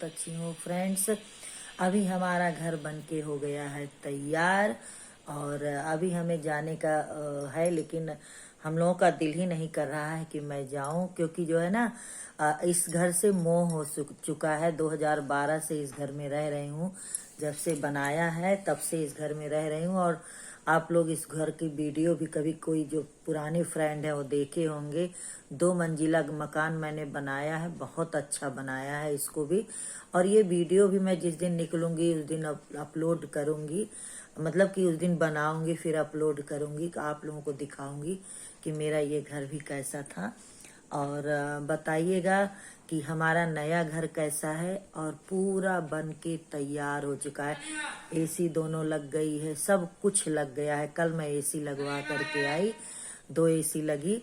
अच्छी हूँ फ्रेंड्स। अभी हमारा घर बनके हो गया है तैयार और अभी हमें जाने का है, लेकिन हम लोगों का दिल ही नहीं कर रहा है कि मैं जाऊं, क्योंकि जो है ना इस घर से मोह हो चुका है। 2012 से इस घर में रह रही हूँ, जब से बनाया है तब से इस घर में रह रही हूँ। और आप लोग इस घर की वीडियो भी कभी कोई जो पुराने फ्रेंड है वो देखे होंगे। 2 मंजिला मकान मैंने बनाया है, बहुत अच्छा बनाया है इसको भी। और ये वीडियो भी मैं जिस दिन निकलूंगी उस दिन अपलोड करूंगी, मतलब कि उस दिन बनाऊंगी फिर अपलोड करूंगी, आप लोगों को दिखाऊंगी कि मेरा ये घर भी कैसा था। और बताइएगा कि हमारा नया घर कैसा है। और पूरा बन के तैयार हो चुका है, एसी दोनों लग गई है, सब कुछ लग गया है। कल मैं एसी लगवा करके आई, 2 एसी लगी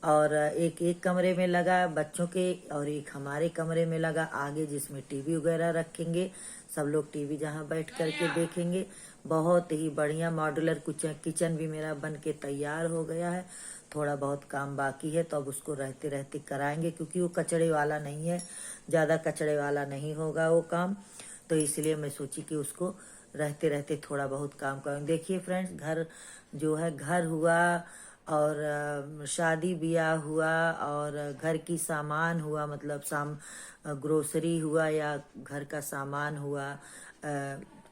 और एक कमरे में लगा बच्चों के और एक हमारे कमरे में लगा आगे, जिसमें टीवी वगैरह रखेंगे। सब लोग टीवी जहां बैठ करके देखेंगे। बहुत ही बढ़िया मॉड्यूलर किचन भी मेरा बन के तैयार हो गया है। थोड़ा बहुत काम बाकी है तो अब उसको रहते रहते कराएंगे, क्योंकि वो कचड़े वाला नहीं है, ज़्यादा कचड़े वाला नहीं होगा वो काम। तो इसलिए मैं सोची कि उसको रहते रहते थोड़ा बहुत काम करूँगी। देखिए फ्रेंड्स, घर जो है घर हुआ और शादी ब्याह हुआ और घर की सामान हुआ, मतलब ग्रोसरी हुआ या घर का सामान हुआ,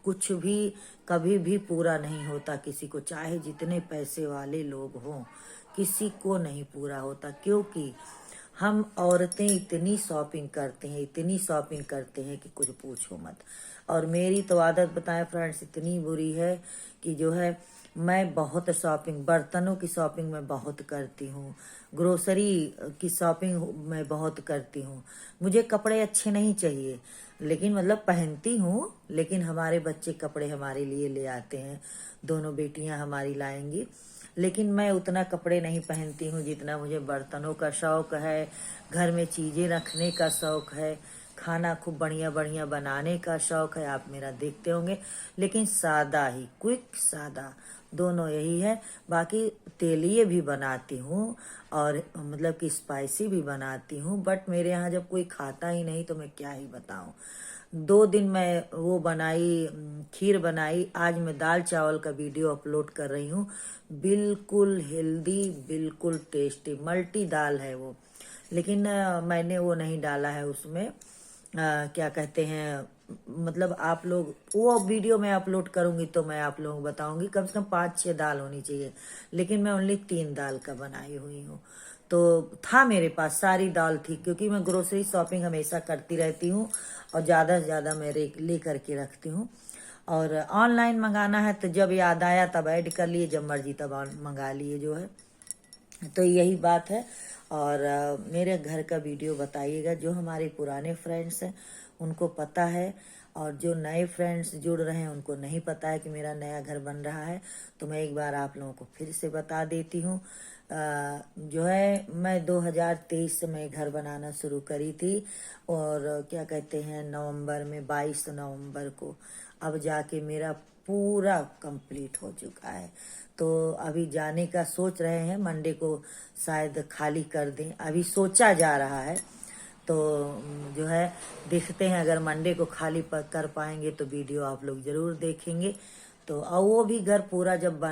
कुछ भी कभी भी पूरा नहीं होता किसी को, चाहे जितने पैसे वाले लोग हों, किसी को नहीं पूरा होता। क्योंकि हम औरतें इतनी शॉपिंग करते हैं, इतनी शॉपिंग करते हैं कि कुछ पूछो मत। और मेरी तो आदत बताएं फ्रेंड्स इतनी बुरी है कि जो है मैं बहुत शॉपिंग, बर्तनों की शॉपिंग मैं बहुत करती हूँ, ग्रोसरी की शॉपिंग मैं बहुत करती हूँ। मुझे कपड़े अच्छे नहीं चाहिए, लेकिन मतलब पहनती हूँ, लेकिन हमारे बच्चे कपड़े हमारे लिए ले आते हैं, दोनों बेटियां हमारी लाएंगी। लेकिन मैं उतना कपड़े नहीं पहनती हूँ जितना मुझे बर्तनों का शौक है, घर में चीजें रखने का शौक है, खाना खूब बढ़िया बढ़िया बनाने का शौक है। आप मेरा देखते होंगे, लेकिन सादा ही, क्विक सादा दोनों यही है। बाकी तेलिए भी बनाती हूँ और मतलब कि स्पाइसी भी बनाती हूँ, बट मेरे यहाँ जब कोई खाता ही नहीं तो मैं क्या ही बताऊँ। 2 दिन मैं वो बनाई, खीर बनाई। आज मैं दाल चावल का वीडियो अपलोड कर रही हूँ, बिल्कुल हेल्दी, बिल्कुल टेस्टी, मल्टी दाल है वो। लेकिन मैंने वो नहीं डाला है उसमें, क्या कहते हैं, मतलब आप लोग वो वीडियो मैं अपलोड करूंगी तो मैं आप लोगों को बताऊंगी। कम से कम 5-6 दाल होनी चाहिए, लेकिन मैं ओनली 3 दाल का बनाई हुई हूँ। तो था मेरे पास सारी दाल थी, क्योंकि मैं ग्रोसरी शॉपिंग हमेशा करती रहती हूँ और ज़्यादा से ज़्यादा मैं ले करके रखती हूँ। और ऑनलाइन मंगाना है तो जब याद आया तब ऐड कर लिए, जब मर्जी तब मंगा लिए जो है। तो यही बात है। और मेरे घर का वीडियो बताइएगा, जो हमारे पुराने फ्रेंड्स हैं उनको पता है, और जो नए फ्रेंड्स जुड़ रहे हैं उनको नहीं पता है कि मेरा नया घर बन रहा है। तो मैं एक बार आप लोगों को फिर से बता देती हूँ। जो है मैं 2023 से मैं घर बनाना शुरू करी थी, और क्या कहते हैं नवंबर में, 22 नवंबर को अब जाके मेरा पूरा कंप्लीट हो चुका है। तो अभी जाने का सोच रहे हैं, मंडे को शायद खाली कर दें, अभी सोचा जा रहा है। तो जो है देखते हैं, अगर मंडे को खाली कर पाएंगे तो वीडियो आप लोग जरूर देखेंगे। तो और वो भी घर पूरा जब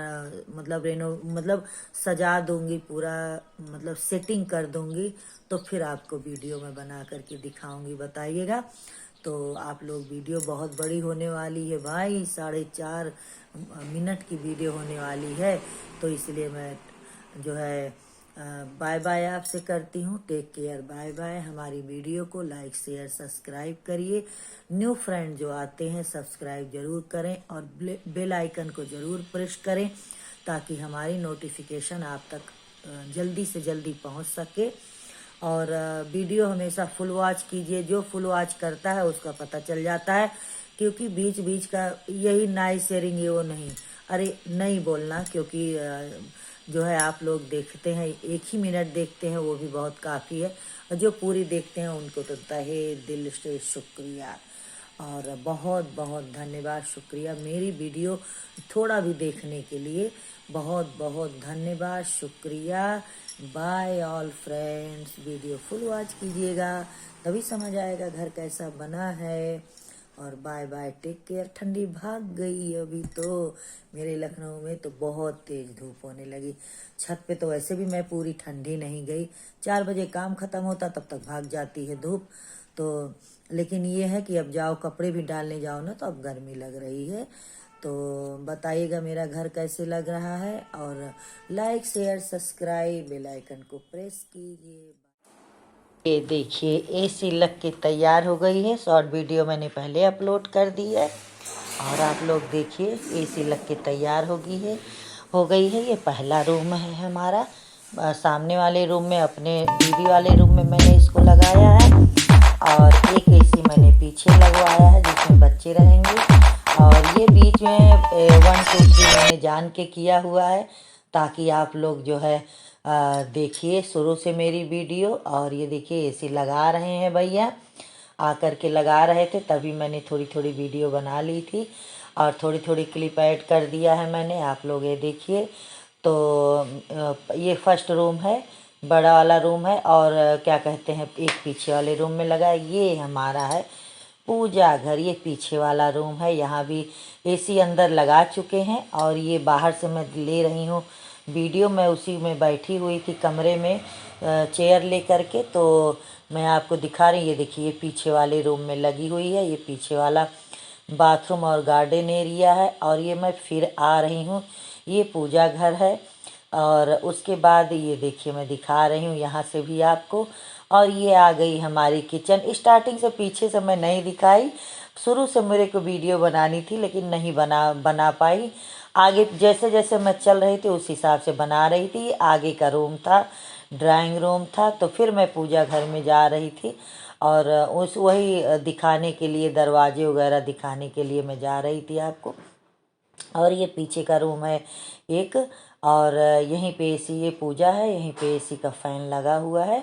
मतलब सजा दूंगी, पूरा मतलब सेटिंग कर दूंगी, तो फिर आपको वीडियो में बना करके दिखाऊंगी, बताइएगा। तो आप लोग, वीडियो बहुत बड़ी होने वाली है भाई, 4.5 मिनट की वीडियो होने वाली है। तो इसलिए मैं जो है बाय बाय आपसे करती हूँ। Take care, bye bye. हमारी वीडियो को लाइक शेयर सब्सक्राइब करिए। न्यू फ्रेंड जो आते हैं सब्सक्राइब जरूर करें और बेल आइकन को जरूर प्रेस करें, ताकि हमारी नोटिफिकेशन आप तक जल्दी से जल्दी पहुंच सके। और वीडियो हमेशा फुल वॉच कीजिए, जो फुल वॉच करता है उसका पता चल जाता है, क्योंकि बीच बीच का यही नाइस शेयरिंग ये वो नहीं, अरे नहीं बोलना, क्योंकि जो है आप लोग देखते हैं, 1 ही मिनट देखते हैं, वो भी बहुत काफ़ी है। और जो पूरी देखते हैं उनको तो तहे दिल से शुक्रिया, और बहुत बहुत धन्यवाद, शुक्रिया मेरी वीडियो थोड़ा भी देखने के लिए। बहुत बहुत धन्यवाद, शुक्रिया। Bye all friends, video full watch कीजिएगा तभी समझ आएगा घर कैसा बना है। और बाय बाय, टेक केयर। ठंडी भाग गई अभी तो। मेरे लखनऊ में तो बहुत तेज धूप होने लगी। छत पे तो वैसे भी मैं पूरी ठंडी नहीं गई, 4 बजे काम खत्म होता तब तक भाग जाती है धूप। तो लेकिन ये है कि अब जाओ कपड़े भी डालने जाओ ना तो अब गर्मी लग रही है। तो बताइएगा मेरा घर कैसे लग रहा है, और like share subscribe bell icon को प्रेस कीजिए। ये देखिए एसी लग के तैयार हो गई है। शॉर्ट वीडियो मैंने पहले अपलोड कर दी है और आप लोग देखिए एसी लग के तैयार हो गई है। ये पहला रूम है हमारा। सामने वाले रूम में, अपने दीदी वाले रूम में मैंने इसको लगाया है, और एक एसी मैंने पीछे लगवाया है जिसमें बच्चे रहेंगे। और ये बीच में 1 2 3 मैंने जान के किया हुआ है ताकि आप लोग जो है देखिए शुरू से मेरी वीडियो। और ये देखिए एसी लगा रहे हैं भैया, आकर के लगा रहे थे तभी मैंने थोड़ी थोड़ी वीडियो बना ली थी और थोड़ी थोड़ी क्लिप ऐड कर दिया है मैंने। आप लोग ये देखिए। तो ये फर्स्ट रूम है, बड़ा वाला रूम है। और क्या कहते हैं, एक पीछे वाले रूम में लगा है। ये हमारा है पूजा घर, ये पीछे वाला रूम है। यहाँ भी एसी अंदर लगा चुके हैं। और ये बाहर से मैं ले रही हूँ वीडियो, मैं उसी में बैठी हुई थी कमरे में चेयर ले करके, तो मैं आपको दिखा रही। ये देखिए पीछे वाले रूम में लगी हुई है। ये पीछे वाला बाथरूम और गार्डन एरिया है। और ये मैं फिर आ रही हूँ, ये पूजा घर है। और उसके बाद ये देखिए मैं दिखा रही हूँ यहाँ से भी आपको। और ये आ गई हमारी किचन। स्टार्टिंग से पीछे से मैं नहीं दिखाई, शुरू से मेरे को वीडियो बनानी थी लेकिन नहीं बना पाई। आगे जैसे जैसे मैं चल रही थी उस हिसाब से बना रही थी। आगे का रूम था, ड्राइंग रूम था। तो फिर मैं पूजा घर में जा रही थी और उस वही दिखाने के लिए, दरवाजे वगैरह दिखाने के लिए मैं जा रही थी आपको। और ये पीछे का रूम है एक। और यहीं पे एसी, ये पूजा है, यहीं पे एसी का फैन लगा हुआ है।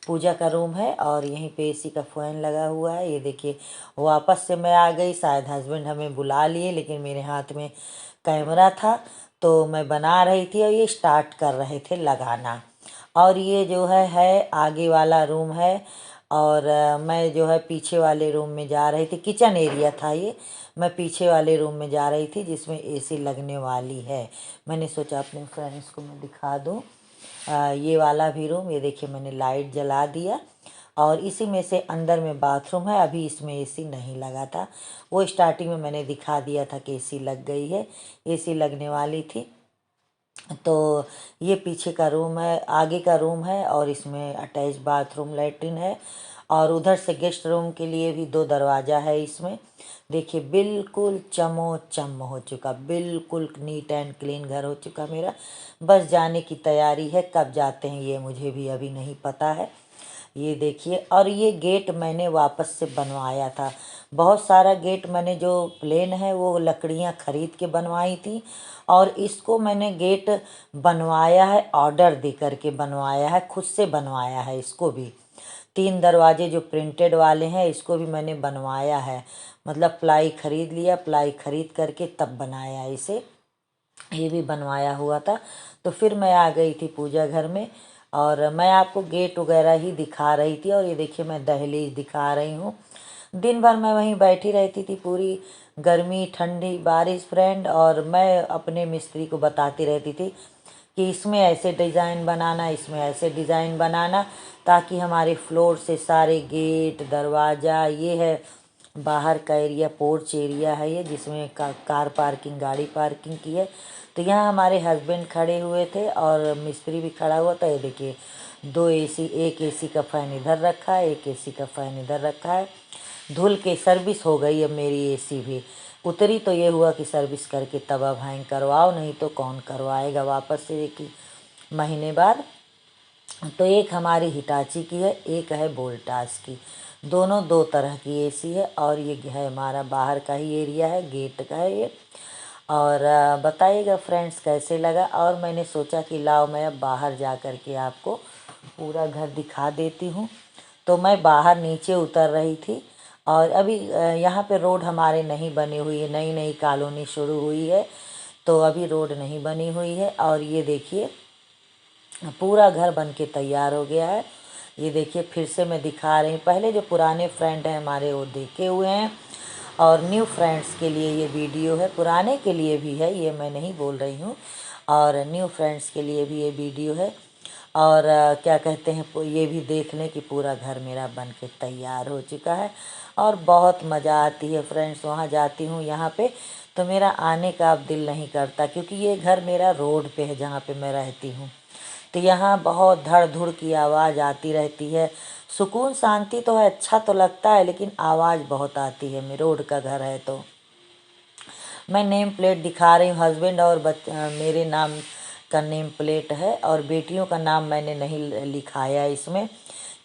पूजा का रूम है और यहीं पे एसी का फैन लगा हुआ है। ये देखिए वापस से मैं आ गई, शायद हस्बैंड हमें बुला लिए लेकिन मेरे हाथ में कैमरा था तो मैं बना रही थी और ये स्टार्ट कर रहे थे लगाना। और ये जो है आगे वाला रूम है। और मैं जो है पीछे वाले रूम में जा रही थी, किचन एरिया था ये। मैं पीछे वाले रूम में जा रही थी जिसमें एसी लगने वाली है। मैंने सोचा अपने फ्रेंड्स को मैं दिखा दूँ ये वाला भी रूम। ये देखिए मैंने लाइट जला दिया और इसी में से अंदर में बाथरूम है। अभी इसमें एसी नहीं लगा था, वो स्टार्टिंग में मैंने दिखा दिया था कि एसी लग गई है, एसी लगने वाली थी। तो ये पीछे का रूम है, आगे का रूम है और इसमें अटैच बाथरूम लैट्रिन है। और उधर से गेस्ट रूम के लिए भी 2 दरवाज़ा है इसमें। देखिए बिल्कुल चमोचम हो चुका, बिल्कुल नीट एंड क्लीन घर हो चुका मेरा। बस जाने की तैयारी है, कब जाते हैं ये मुझे भी अभी नहीं पता है। ये देखिए, और ये गेट मैंने वापस से बनवाया था। बहुत सारा गेट मैंने जो प्लेन है वो लकड़ियाँ खरीद के बनवाई थी, और इसको मैंने गेट बनवाया है, ऑर्डर दे करके बनवाया है, खुद से बनवाया है। इसको भी 3 दरवाजे जो प्रिंटेड वाले हैं इसको भी मैंने बनवाया है, मतलब प्लाई खरीद लिया, प्लाई खरीद करके तब बनाया इसे। ये भी बनवाया हुआ था। तो फिर मैं आ गई थी पूजा घर में और मैं आपको गेट वगैरह ही दिखा रही थी। और ये देखिए मैं दहलीज दिखा रही हूँ। दिन भर मैं वहीं बैठी रहती थी, पूरी गर्मी ठंडी बारिश फ्रेंड। और मैं अपने मिस्त्री को बताती रहती थी कि इसमें ऐसे डिज़ाइन बनाना, इसमें ऐसे डिज़ाइन बनाना, ताकि हमारे फ्लोर से सारे गेट दरवाज़ा, ये है बाहर का एरिया, पोर्च एरिया है ये, जिसमें कार पार्किंग, गाड़ी पार्किंग की है। तो यहाँ हमारे हस्बैंड खड़े हुए थे और मिस्त्री भी खड़ा हुआ था। ये देखिए 2 एसी, एक एसी का फ़ैन इधर रखा है, एक एसी का फ़ैन इधर रखा है। धुल के सर्विस हो गई अब मेरी एसी भी। उतरी तो ये हुआ कि सर्विस करके तब अब हैंग करवाओ, नहीं तो कौन करवाएगा वापस से एक ही महीने बाद। तो एक हमारी हिटाची की है, एक है वोल्टास की, दोनों 2 तरह की एसी है। और ये है हमारा बाहर का ही एरिया है, गेट का है ये। और बताइएगा फ्रेंड्स कैसे लगा। और मैंने सोचा कि लाओ मैं अब बाहर जा कर के आपको पूरा घर दिखा देती हूँ। तो मैं बाहर नीचे उतर रही थी और अभी यहाँ पे रोड हमारे नहीं बनी हुई है, नई नई कॉलोनी शुरू हुई है। तो अभी रोड नहीं बनी हुई है। और ये देखिए पूरा घर बन के तैयार हो गया है। ये देखिए फिर से मैं दिखा रही हूँ। पहले जो पुराने फ्रेंड हैं हमारे वो देखे हुए हैं, और न्यू फ्रेंड्स के लिए ये वीडियो है। पुराने के लिए भी है, ये मैं नहीं बोल रही हूँ, और न्यू फ्रेंड्स के लिए भी ये वीडियो है। और क्या कहते हैं, ये भी देख लें कि पूरा घर मेरा बन के तैयार हो चुका है। और बहुत मज़ा आती है फ्रेंड्स, वहाँ जाती हूँ यहाँ पे तो मेरा आने का अब दिल नहीं करता, क्योंकि ये घर मेरा रोड पे है जहाँ पे मैं रहती हूँ। तो यहाँ बहुत धड़ धुड़ की आवाज़ आती रहती है। सुकून शांति तो है, अच्छा तो लगता है, लेकिन आवाज़ बहुत आती है। मेरे रोड का घर है तो मैं नेम प्लेट दिखा रही हूँ। हस्बैंड और मेरे नाम का नेम प्लेट है, और बेटियों का नाम मैंने नहीं लिखाया इसमें,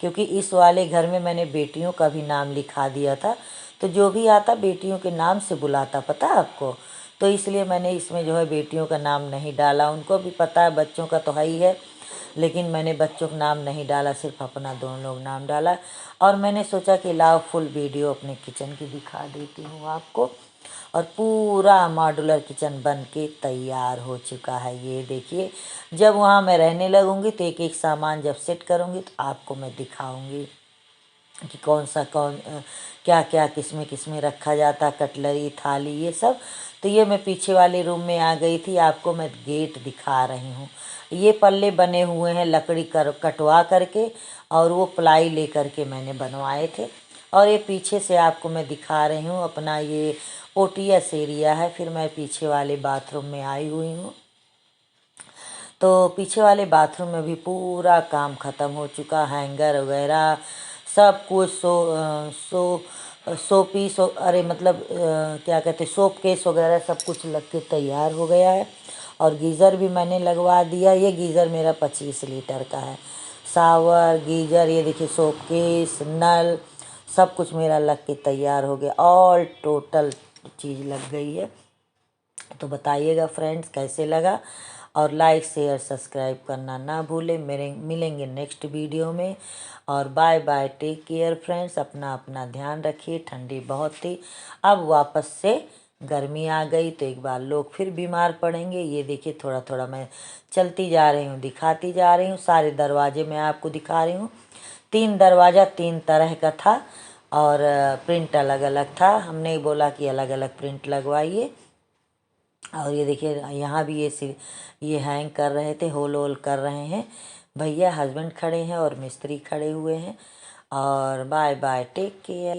क्योंकि इस वाले घर में मैंने बेटियों का भी नाम लिखा दिया था। तो जो भी आता बेटियों के नाम से बुलाता, पता है आपको। तो इसलिए मैंने इसमें जो है बेटियों का नाम नहीं डाला। उनको भी पता है, बच्चों का तो है ही है, लेकिन मैंने बच्चों का नाम नहीं डाला, सिर्फ अपना दोनों लोग नाम डाला। और मैंने सोचा कि लाओ फुल वीडियो अपने किचन की दिखा देती हूँ आपको। और पूरा मॉड्यूलर किचन बन के तैयार हो चुका है। ये देखिए, जब वहाँ मैं रहने लगूंगी तो एक एक सामान जब सेट करूँगी तो आपको मैं दिखाऊंगी कि कौन सा क्या क्या किस में रखा जाता, कटलरी थाली ये सब। तो ये मैं पीछे वाले रूम में आ गई थी, आपको मैं गेट दिखा रही हूँ। ये पल्ले बने हुए हैं लकड़ी कटवा करके, और वो प्लाई ले करके मैंने बनवाए थे। और ये पीछे से आपको मैं दिखा रही हूँ अपना ये ओटीएस एरिया है। फिर मैं पीछे वाले बाथरूम में आई हुई हूँ। तो पीछे वाले बाथरूम में भी पूरा काम ख़त्म हो चुका, हैंगर वगैरह सब कुछ। सोपीस अरे मतलब क्या कहते सोप केस वगैरह सब कुछ लग के तैयार हो गया है। और गीज़र भी मैंने लगवा दिया। ये गीज़र मेरा 25 लीटर का है। शावर गीज़र, ये देखिए सोप केस, नल, सब कुछ मेरा लग के तैयार हो गया। ऑल टोटल चीज़ लग गई है। तो बताइएगा फ्रेंड्स कैसे लगा, और लाइक शेयर सब्सक्राइब करना ना भूलें। मेरे मिलेंगे नेक्स्ट वीडियो में। और bye bye, take care friends, अपना अपना ध्यान रखिए। ठंडी बहुत थी, अब वापस से गर्मी आ गई तो एक बार लोग फिर बीमार पड़ेंगे। ये देखिए थोड़ा थोड़ा मैं चलती जा रही हूँ, दिखाती जा रही हूँ। सारे दरवाजे मैं आपको दिखा रही हूँ। 3 दरवाज़ा 3 तरह का था, और प्रिंट अलग अलग था। हमने बोला कि अलग अलग प्रिंट लगवाइए। और ये देखिए यहाँ भी ये हैंग कर रहे थे, होल होल कर रहे हैं भैया। हस्बैंड खड़े हैं और मिस्त्री खड़े हुए हैं। और बाय बाय, टेक केयर।